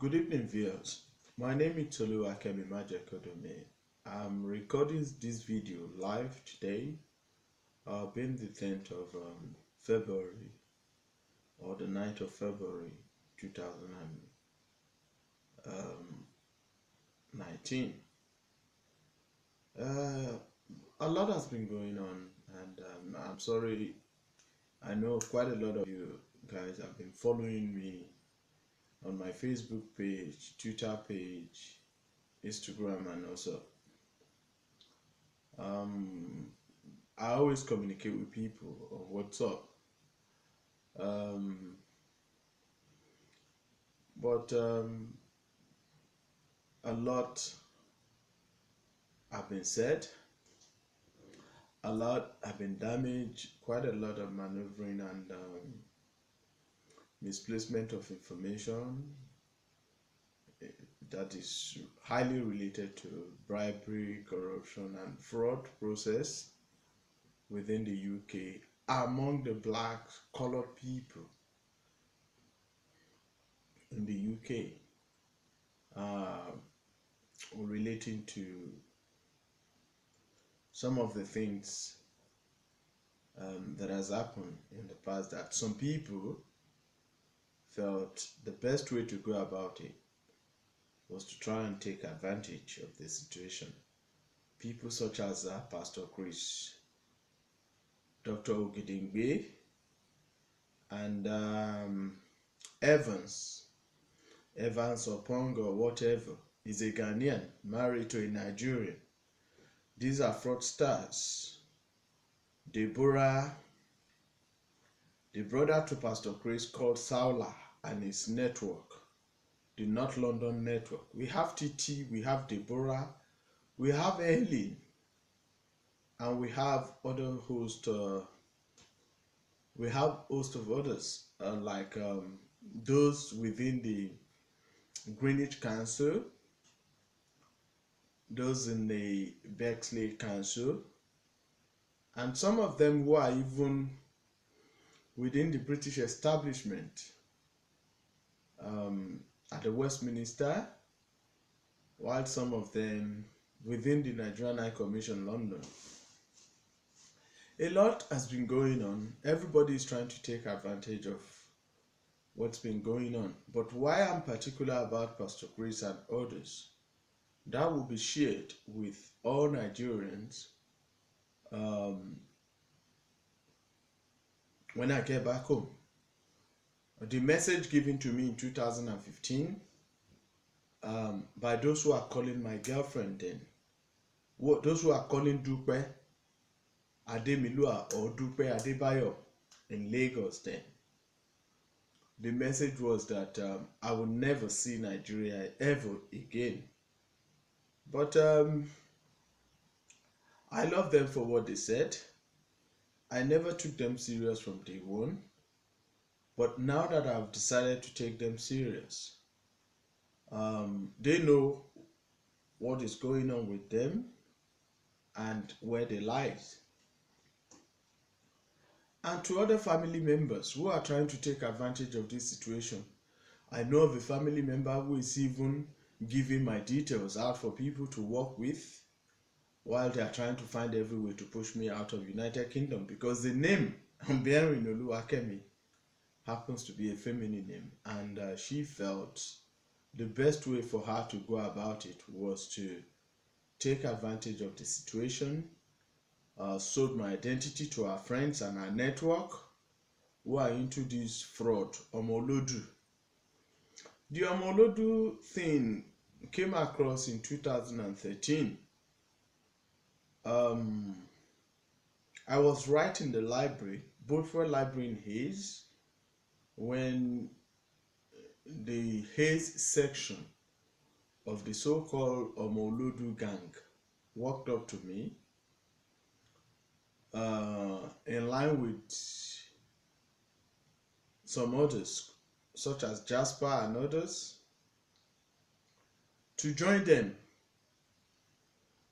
Good evening, viewers. My name is Tolu Akemi Majekodome. I'm recording this video live today, being the 10th of February or the 9th of February 2019. A lot has been going on, and I'm sorry. I know quite a lot of you guys have been following me on my Facebook page, Twitter page, Instagram, and also I always communicate with people on WhatsApp. Um, but a lot have been said, a lot have been damaged, quite a lot of maneuvering and misplacement of information that is highly related to bribery, corruption, and fraud process within the UK among the black colored people in the UK, relating to some of the things that has happened in the past, that some people felt the best way to go about it was to try and take advantage of the situation. People such as Pastor Chris, Dr. Ogedengbe, and Evans Opong, or whatever, is a Ghanaian married to a Nigerian. These are fraudsters. Deborah, the brother to Pastor Chris, called Saula, and his network, the North London network. We have TT, we have Deborah, we have Eileen, and we have other host. We have host of others, like those within the Greenwich Council, those in the Bexley Council, and some of them who are even within the British establishment at the Westminster, while some of them within the Nigerian High Commission London. A lot has been going on. Everybody is trying to take advantage of what's been going on. But why I'm particular about Pastor Chris and others, that will be shared with all Nigerians when I get back home. The message given to me in 2015 by those who are calling my girlfriend then, those who are calling Dupe Ademilua or Dupe Adebayo in Lagos then. The message was that I will never see Nigeria ever again. But I love them for what they said. I never took them serious from day one. But now that I've decided to take them serious, they know what is going on with them and where they lie. And to other family members who are trying to take advantage of this situation, I know of a family member who is even giving my details out for people to work with while they are trying to find every way to push me out of United Kingdom, because the name Bienrinolu Akemi happens to be a feminine name, and she felt the best way for her to go about it was to take advantage of the situation, sold my identity to her friends and her network who are into this fraud, Omolodu. The Omolodu thing came across in 2013. I was right in the library, Bothwell Library in Hayes, when the Hayes section of the so-called Omolodu gang walked up to me, in line with some others, such as Jasper and others, to join them.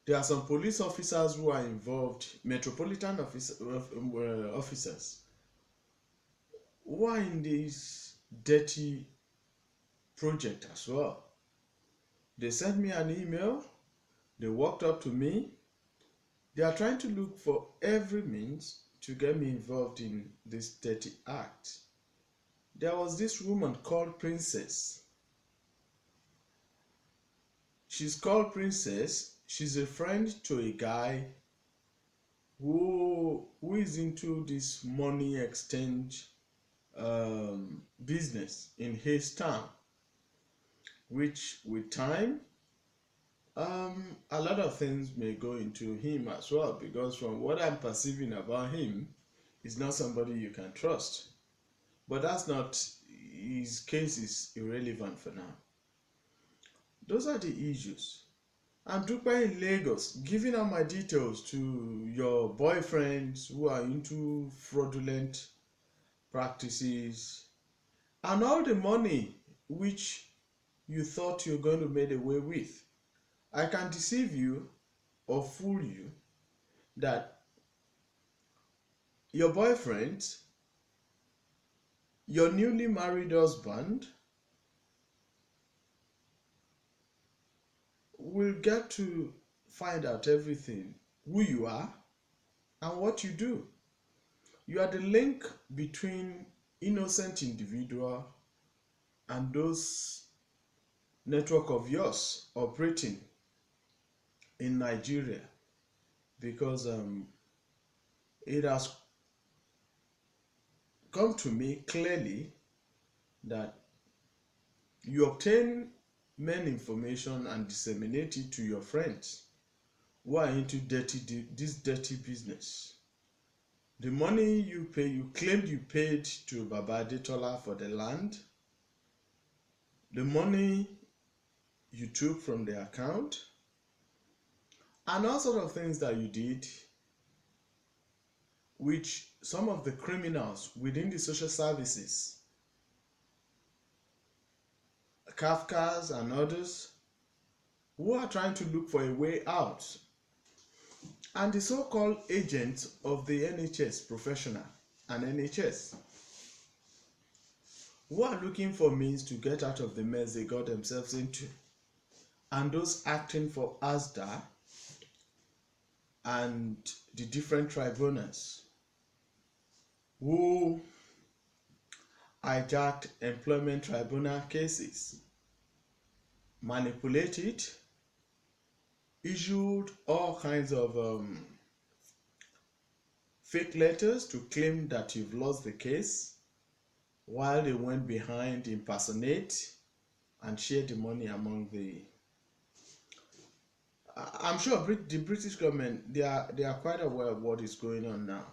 There are some police officers who are involved, metropolitan officers, who are in this dirty project as well. They sent me an email, they walked up to me. They are trying to look for every means to get me involved in this dirty act. There was this woman called Princess. She's called Princess. She's a friend to a guy who is into this money exchange business in his town, which with time, a lot of things may go into him as well, because from what I'm perceiving about him, he's not somebody you can trust. But that's not, his case is irrelevant for now. Those are the issues. I'm Dupe in Lagos, giving out my details to your boyfriends who are into fraudulent practices, and all the money which you thought you're going to make away with. I can deceive you or fool you that your boyfriend, your newly married husband, will get to find out everything, who you are and what you do. You are the link between innocent individual and those network of yours operating in Nigeria, because it has come to me clearly that you obtain main information and disseminate it to your friends who are into this dirty business. The money you pay, you claimed you paid to Baba Adetola for the land, the money you took from the account, and all sort of things that you did, which some of the criminals within the social services, Kafkas and others, who are trying to look for a way out, and the so-called agents of the NHS professional and NHS, who are looking for means to get out of the mess they got themselves into, and those acting for ASDA and the different tribunals who hijacked employment tribunal cases, manipulated, issued all kinds of fake letters to claim that you've lost the case, while they went behind, impersonate, and share the money among the... I'm sure the British government, they are quite aware of what is going on now.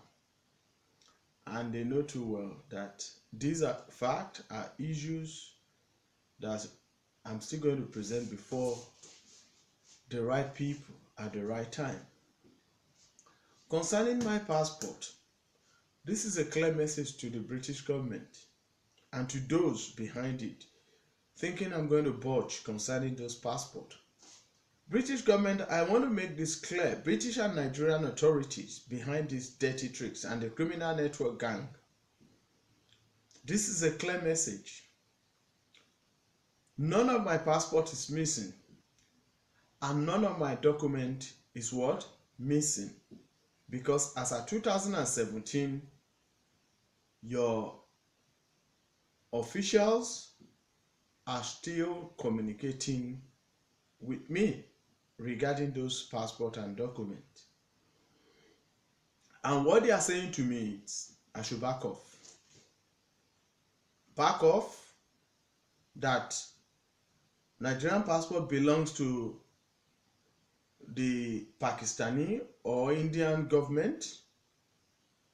And they know too well that these are facts, are issues that I'm still going to present before the right people at the right time. Concerning my passport, this is a clear message to the British government and to those behind it, thinking I'm going to budge concerning those passports. British government, I want to make this clear. British and Nigerian authorities behind these dirty tricks and the criminal network gang. This is a clear message. None of my passport is missing, and none of my document is what? Missing. Because as of 2017, your officials are still communicating with me regarding those passport and documents. And what they are saying to me is, I should back off. Back off, that Nigerian passport belongs to the Pakistani or Indian government,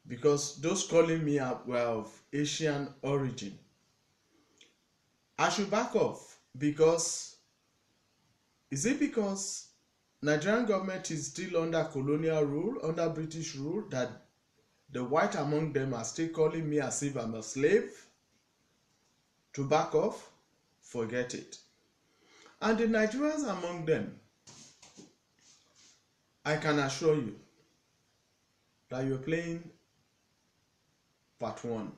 because those calling me up were of Asian origin. I should back off because, is it because Nigerian government is still under colonial rule, under British rule, that the white among them are still calling me as if I'm a slave? To back off? Forget it. And the Nigerians among them, I can assure you that you're playing part 1.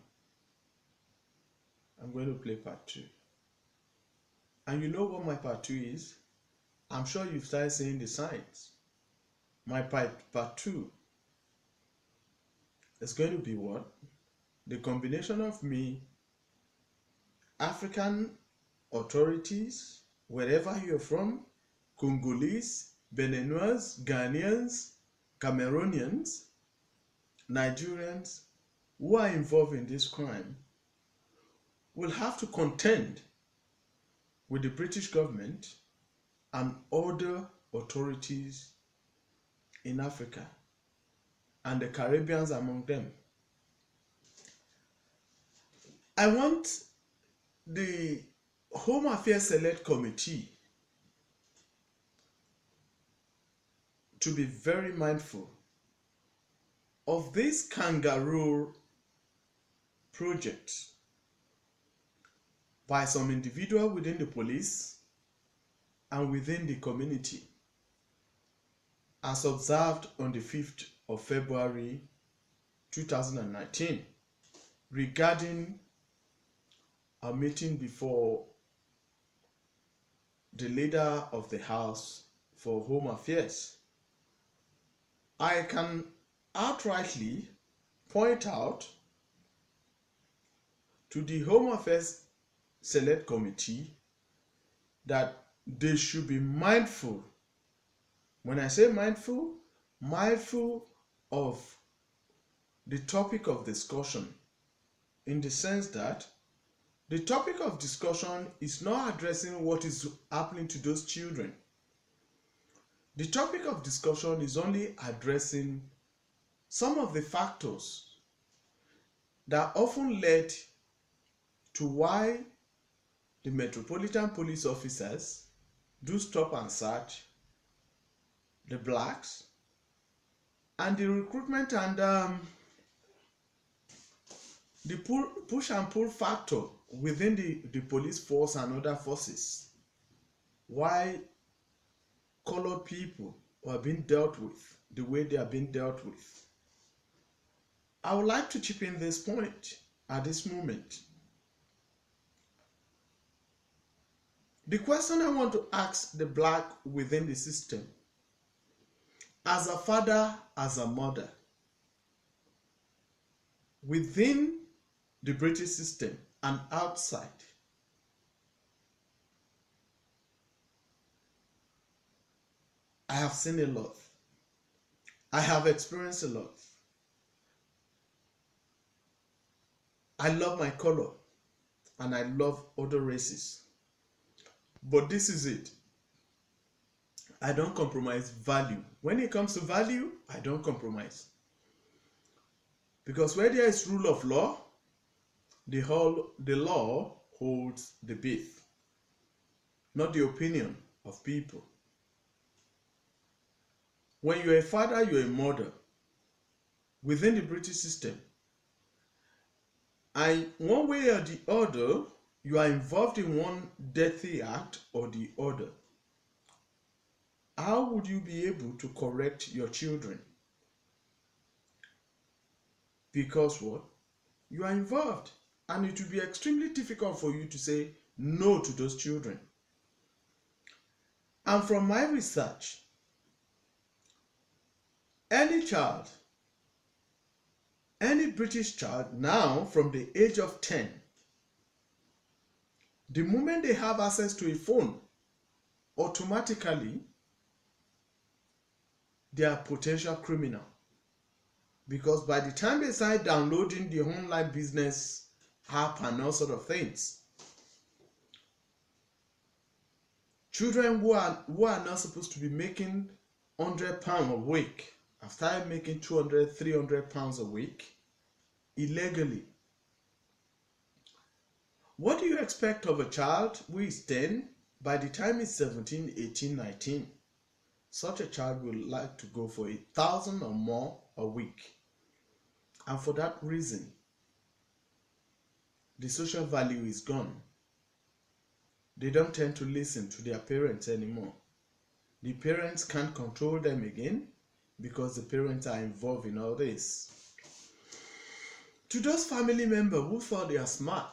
I'm going to play part 2. And you know what my part two is? I'm sure you've started seeing the signs. My part two is going to be what? The combination of me, African authorities, wherever you're from, Congolese, Beninese, Ghanaians, Cameroonians, Nigerians, who are involved in this crime, will have to contend with the British government and other authorities in Africa, and the Caribbeans among them. I want the Home Affairs Select Committee to be very mindful of this kangaroo project by some individual within the police and within the community, as observed on the 5th of February 2019 regarding a meeting before the leader of the House for Home Affairs. I can outrightly point out to the Home Affairs Select Committee that they should be mindful. When I say mindful, mindful of the topic of discussion, in the sense that the topic of discussion is not addressing what is happening to those children. The topic of discussion is only addressing some of the factors that often led to why the Metropolitan Police officers do stop and search the blacks, and the recruitment and the push and pull factor within the police force and other forces, why colored people are being dealt with the way they are being dealt with. I would like to chip in this point at this moment. The question I want to ask the black within the system, as a father, as a mother, within the British system and outside, I have seen a lot. I have experienced a lot. I love my color and I love other races. But this is it. I don't compromise value. When it comes to value, I don't compromise. Because where there is rule of law, the law holds the beef, not the opinion of people. When you're a father, you're a mother within the British system, and one way or the other, you are involved in one dirty act or the other, how would you be able to correct your children? Because what? You are involved, and it will be extremely difficult for you to say no to those children. And from my research, any child, any British child now from the age of 10, the moment they have access to a phone, automatically they are potential criminal. Because by the time they start downloading the online business app and all sort of things, children who are not supposed to be making £100 a week have started making £200, £300 a week illegally. What do you expect of a child who is 10? By the time he's 17, 18, 19, such a child will like to go for 1,000 or more a week. And for that reason, the social value is gone. They don't tend to listen to their parents anymore. The parents can't control them again because the parents are involved in all this. To those family members who thought they are smart,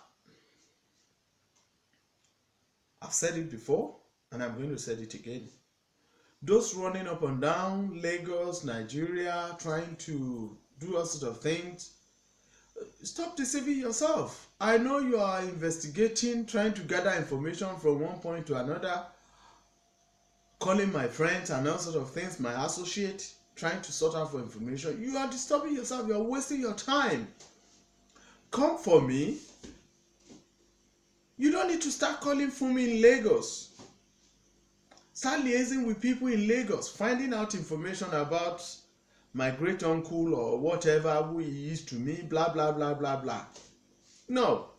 I've said it before and I'm going to say it again. Those running up and down Lagos, Nigeria, trying to do all sorts of things, stop deceiving yourself. I know you are investigating, trying to gather information from one point to another, calling my friends and all sorts of things, my associate, trying to sort out for information. You are disturbing yourself. You are wasting your time. Come for me. You don't need to start calling Fumi in Lagos. Start liaising with people in Lagos, finding out information about my great uncle or whatever who he is to me, blah, blah, blah, blah, blah. No.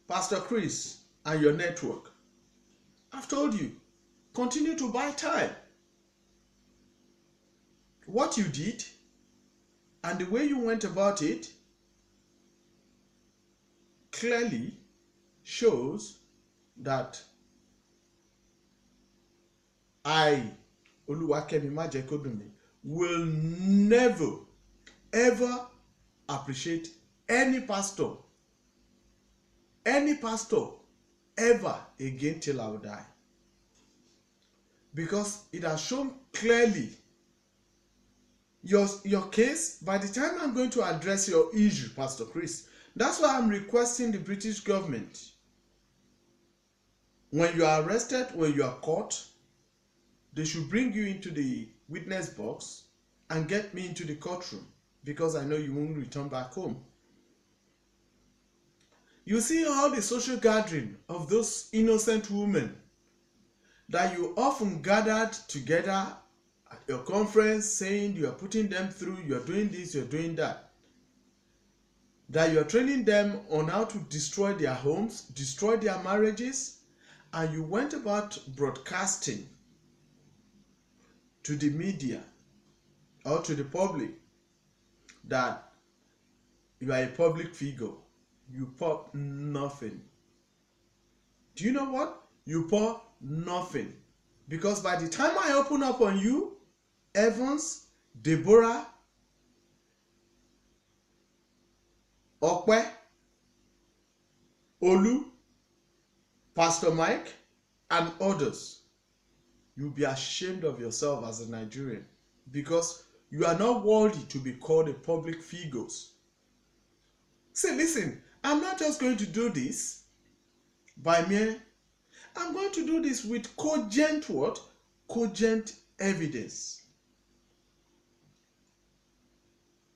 Pastor Chris and your network, I've told you, continue to buy time. What you did and the way you went about it clearly shows that I, Oluwakemi Majekodunmi, will never ever appreciate any pastor ever again till I will die. Because it has shown clearly your case. By the time I'm going to address your issue, Pastor Chris, that's why I'm requesting the British government, when you are arrested, when you are caught, they should bring you into the witness box and get me into the courtroom, because I know you won't return back home. You see all the social gathering of those innocent women that you often gathered together at your conference, saying you are putting them through, you are doing this, you are doing that. That you are training them on how to destroy their homes, destroy their marriages, and you went about broadcasting to the media or to the public that you are a public figure. You pop nothing. Do you know what? You pop nothing. Because by the time I open up on you, Evans, Deborah, Okwe, Olu, Pastor Mike, and others, you'll be ashamed of yourself as a Nigerian, because you are not worthy to be called a public figures. Say, listen, I'm not just going to do this by me. I'm going to do this with cogent what? Cogent evidence.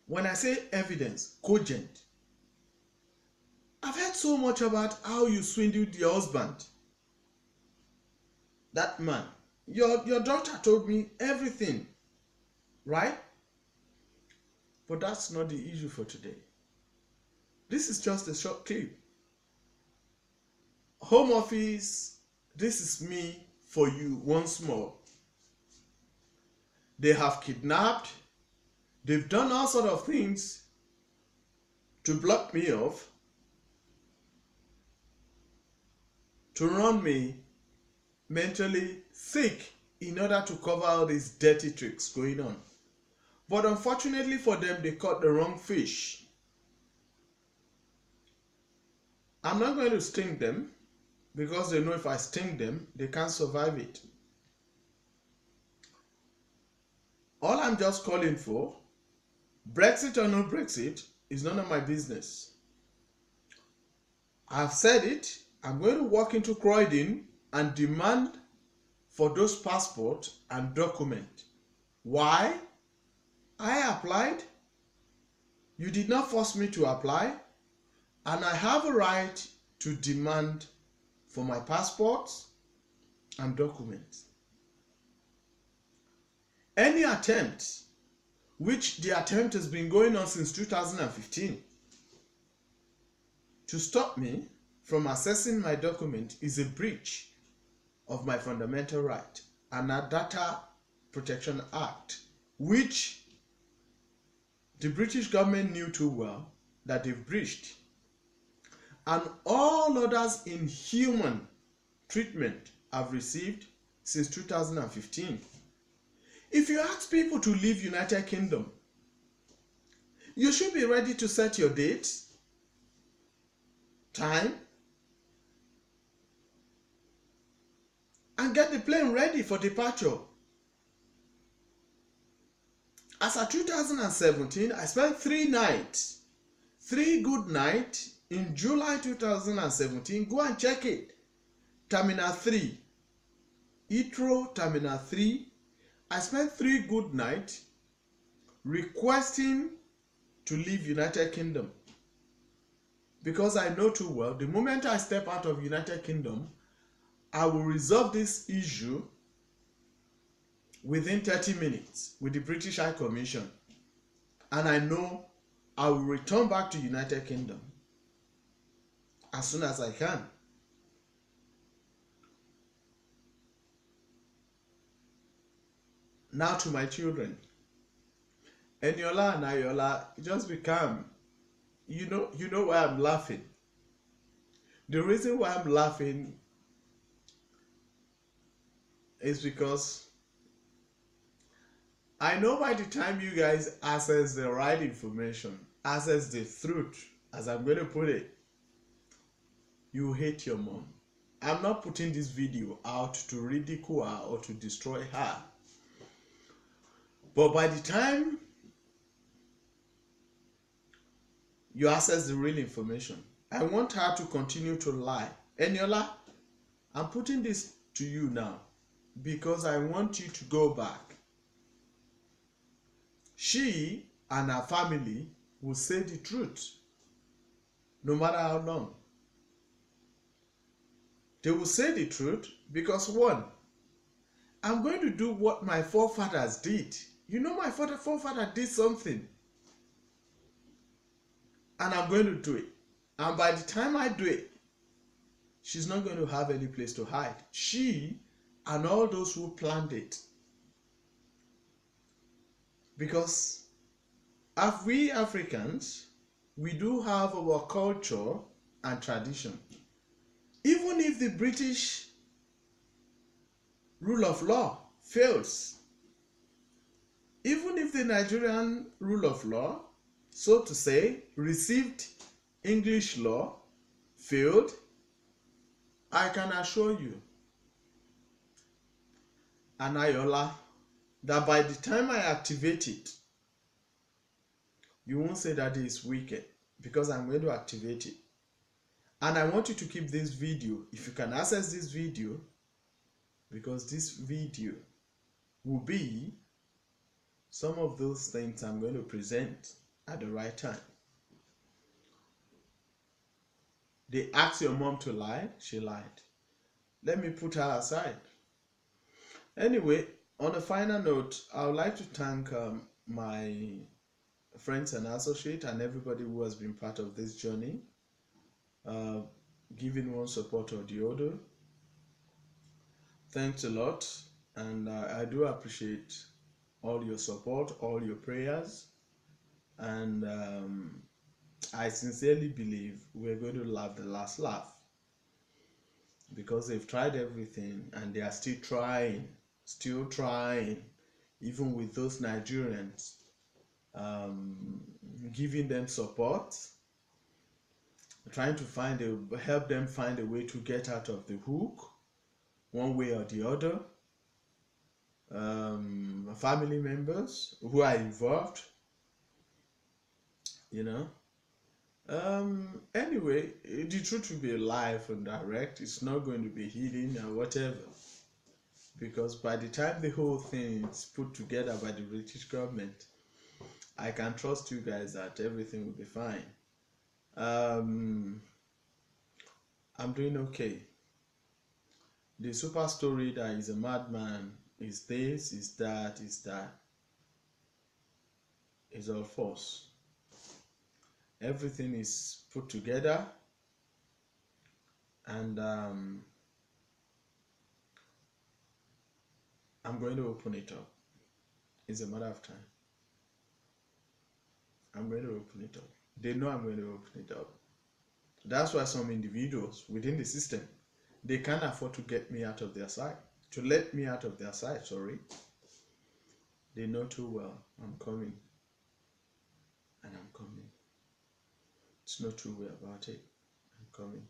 When I say evidence, cogent, I've heard so much about how you swindled your husband. That man. Your daughter told me everything, right? But that's not the issue for today. This is just a short clip. Home Office, this is me for you once more. They have kidnapped, they've done all sort of things to block me off, to run me mentally sick in order to cover all these dirty tricks going on. But unfortunately for them, they caught the wrong fish. I'm not going to sting them, because they know if I sting them, they can't survive it. All I'm just calling for, Brexit or no Brexit, is none of my business. I've said it. I'm going to walk into Croydon and demand for those passports and documents. Why? I applied. You did not force me to apply. And I have a right to demand for my passports and documents. Any attempt, which the attempt has been going on since 2015, to stop me from accessing my document is a breach of my fundamental right and a Data Protection Act, which the British government knew too well that they've breached. And all others in human treatment have received since 2015. If you ask people to leave United Kingdom, you should be ready to set your date, time, and get the plane ready for departure. As of 2017, I spent 3 nights, 3 good nights in July 2017. Go and check it. Terminal 3, Heathrow Terminal 3. I spent 3 good nights requesting to leave United Kingdom, because I know too well the moment I step out of United Kingdom, I will resolve this issue within 30 minutes with the British High Commission, and I know I will return back to United Kingdom as soon as I can. Now to my children, Eniola and Ayola, just be calm. You know why I'm laughing. The reason why I'm laughing is because I know by the time you guys access the right information, access the truth, as I'm going to put it, you hate your mom. I'm not putting this video out to ridicule her or to destroy her. But by the time you access the real information, I want her to continue to lie. Eniola, I'm putting this to you now because I want you to go back. She and her family will say the truth no matter how long. They will say the truth because, one, I'm going to do what my forefathers did. You know, my forefather did something, and I'm going to do it. And by the time I do it, she's not going to have any place to hide. She and all those who planned it. Because as we Africans, we do have our culture and tradition. Even if the British rule of law fails, even if the Nigerian rule of law, so to say, received English law, failed, I can assure you, Anayola, that by the time I activate it, you won't say that it is wicked, because I'm going to activate it. And I want you to keep this video, if you can access this video, because this video will be some of those things I'm going to present at the right time. They asked your mom to lie, she lied. Let me put her aside. Anyway, on a final note, I would like to thank my friends and associates and everybody who has been part of this journey, giving one support or the other. Thanks a lot, and I do appreciate all your support, all your prayers, and I sincerely believe we're going to laugh the last laugh, because they've tried everything and they are still trying, even with those Nigerians giving them support, trying to help them find a way to get out of the hook one way or the other. Family members who are involved, you know. Anyway, the truth will be live and direct. It's not going to be hidden or whatever, because by the time the whole thing is put together by the British government, I can trust you guys that everything will be fine. I'm doing okay. The super story that is a madman is this, is that, is all false. Everything is put together, and I'm going to open it up. It's a matter of time. I'm going to open it up. They know I'm going to open it up. That's why some individuals within the system, they can't afford to get me out of their sight, to let me out of their sight, sorry. They know too well I'm coming, and I'm coming. It's not too way about it. I'm coming.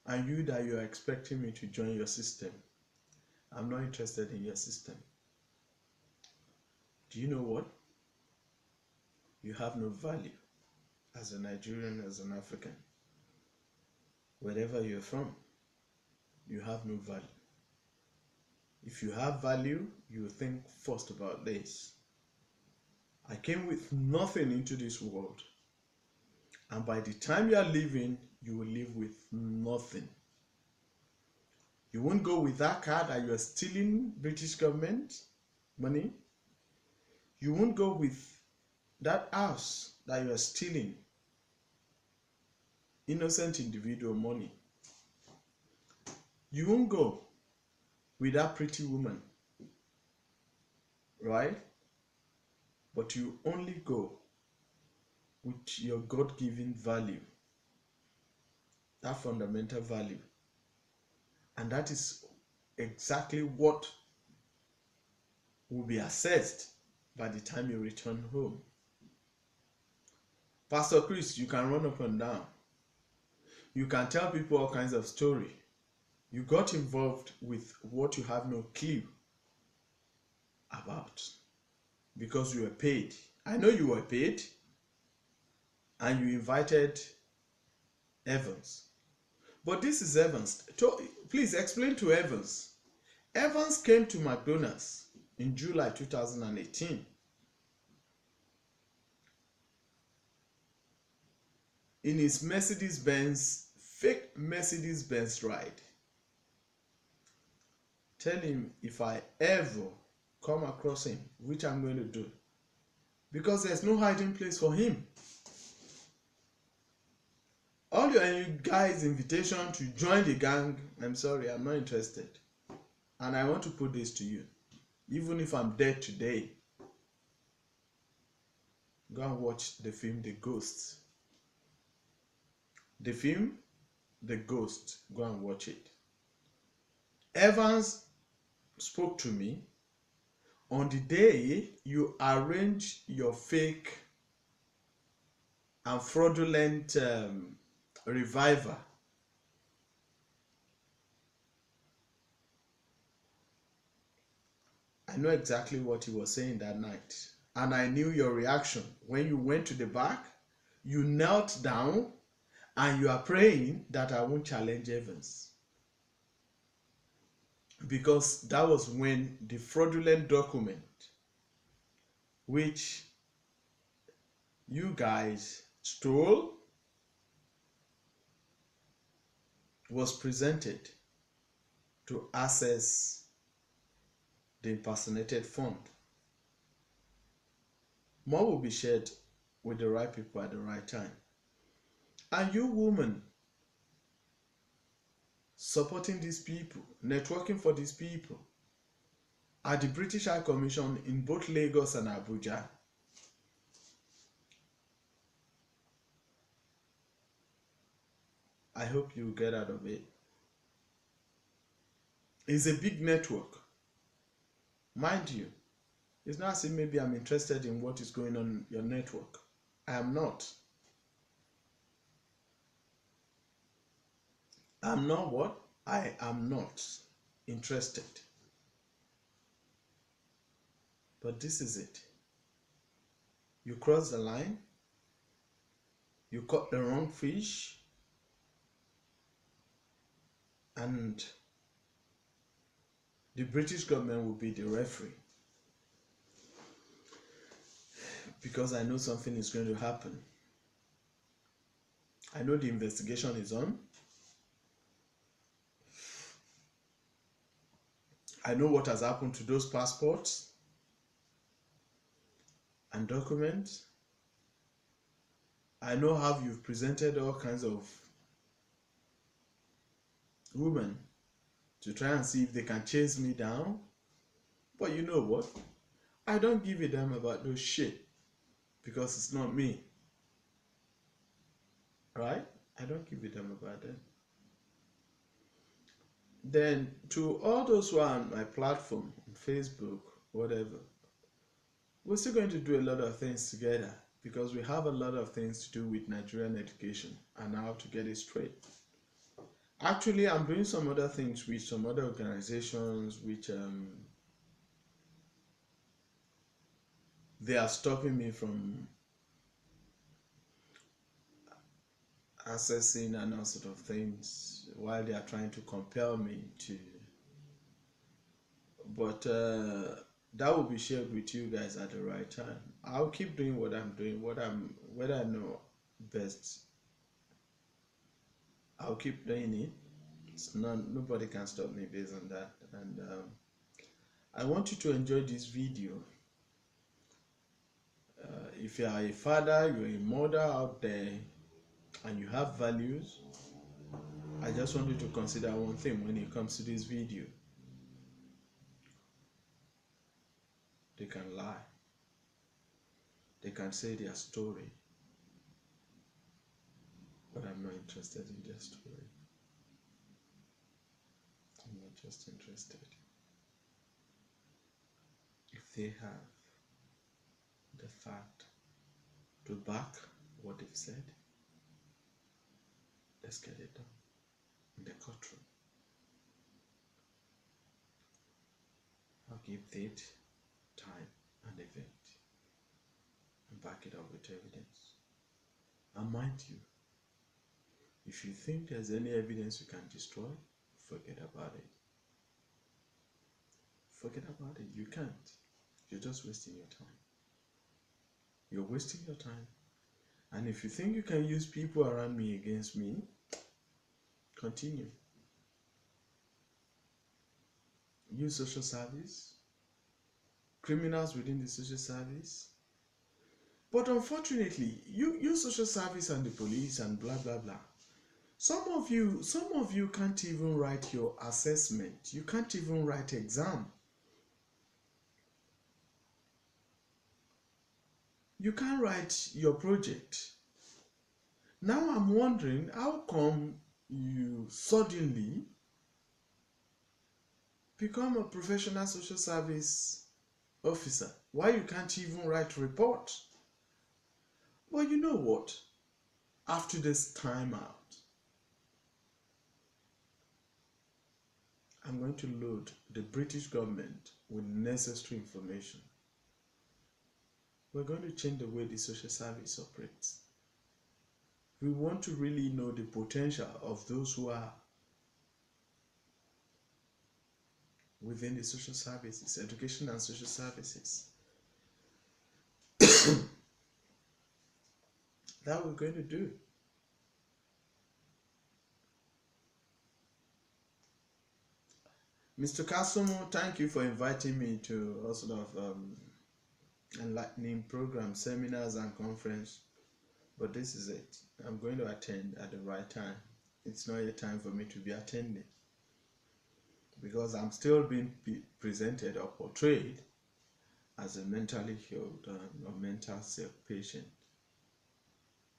And you that you're expecting me to join your system, I'm not interested in your system. Do you know what? You have no value as a Nigerian, as an African. Wherever you're from, you have no value. If you have value, you think first about this. I came with nothing into this world, and by the time you are leaving, you will leave with nothing. You won't go with that car that you are stealing British government money. You won't go with that house that you are stealing innocent individual money. You won't go with that pretty woman, right? But you only go with your God-given value, that fundamental value. And that is exactly what will be assessed by the time you return home. Pastor Chris, you can run up and down. You can tell people all kinds of story. You got involved with what you have no clue about because you were paid. I know you were paid, and you invited Evans. But this is Evans. Please explain to Evans. Evans came to McDonald's in July 2018 in his fake Mercedes-Benz ride. Tell him if I ever come across him, which I'm going to do, because there's no hiding place for him. All your guys' invitation to join the gang, I'm sorry, I'm not interested. And I want to put this to you. Even if I'm dead today, go and watch the film The Ghost. The film The Ghost, go and watch it. Evans spoke to me on the day you arranged your fake and fraudulent revival. I know exactly what he was saying that night. And I knew your reaction. When you went to the back, you knelt down and you are praying that I won't challenge Evans. Because that was when the fraudulent document, which you guys stole, was presented to access the impersonated fund. More will be shared with the right people at the right time. And you women supporting these people, networking for these people at the British High Commission in both Lagos and Abuja. I hope you get out of it. It's a big network. Mind you, it's not as if maybe I'm interested in what is going on in your network. I am not. I'm not what? I am not interested. But this is it. You cross the line. You caught the wrong fish. And the British government will be the referee. Because I know something is going to happen. I know the investigation is on. I know what has happened to those passports and documents. I know how you've presented all kinds of women to try and see if they can chase me down. But you know what? I don't give a damn about those shit because it's not me. Right? I don't give a damn about that. Then to all those who are on my platform, on Facebook, whatever, we're still going to do a lot of things together because we have a lot of things to do with Nigerian education and how to get it straight. Actually, I'm doing some other things with some other organizations which they are stopping me from accessing and all sort of things while they are trying to compel me to. But that will be shared with you guys at the right time. I'll keep doing what I'm doing, what I know best. I'll keep doing it. Nobody can stop me based on that. And I want you to enjoy this video. If you are a father, you're a mother out there, and you have values, I just want you to consider one thing when it comes to this video. They can lie. They can say their story. But I'm not interested in their story. I'm not just interested. If they have the fact to back what they've said, let's get it done in the courtroom. I'll give date, time, and event, and back it up with evidence. And mind you, if you think there's any evidence you can destroy, forget about it. Forget about it. You can't. You're just wasting your time. You're wasting your time. And if you think you can use people around me against me, continue. Use social service, criminals within the social service. But unfortunately, you use social service and the police and blah blah blah. Some of you can't even write your assessment. You can't even write exam. You can't write your project. Now I'm wondering, how come you suddenly become a professional social service officer? Why you can't even write report? Well, you know what? After this time out, I'm going to load the British government with necessary information. We're going to change the way the social service operates. We want to really know the potential of those who are within the social services, education and social services. That we're going to do. Mr. Kasomo, thank you for inviting me to all sort of enlightening programs, seminars, and conference. But this is it. I'm going to attend at the right time. It's not yet time for me to be attending, because I'm still being presented or portrayed as a mentally ill or mental sick patient.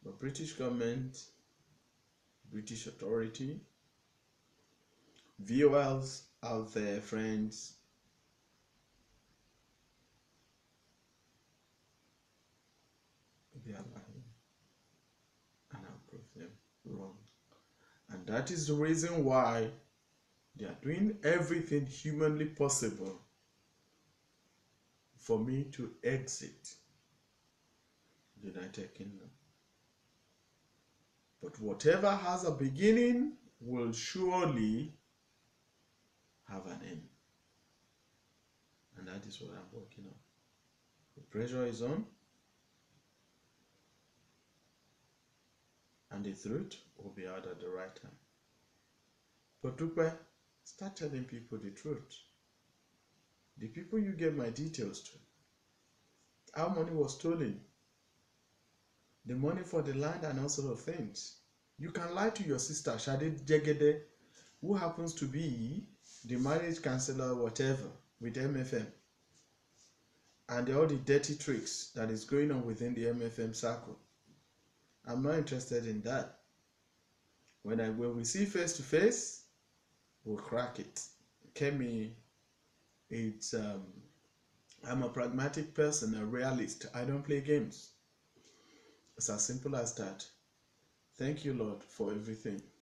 But British government, British authority, viewers out there, friends, they are lying, and I'll prove them wrong. And that is the reason why they are doing everything humanly possible for me to exit the United Kingdom. But whatever has a beginning will surely have an end. And that is what I'm working on. The pressure is on, and the truth will be out at the right time. But Dupe, start telling people the truth. The people you gave my details to, how money was stolen, the money for the land and all sort of things. You can lie to your sister, Shade Jegede, who happens to be the marriage counselor, whatever, with MFM, and all the dirty tricks that is going on within the MFM circle. I'm not interested in that. When we see face to face, we'll crack it. Kemi, it's I'm a pragmatic person, a realist. I don't play games. It's as simple as that. Thank you, Lord, for everything.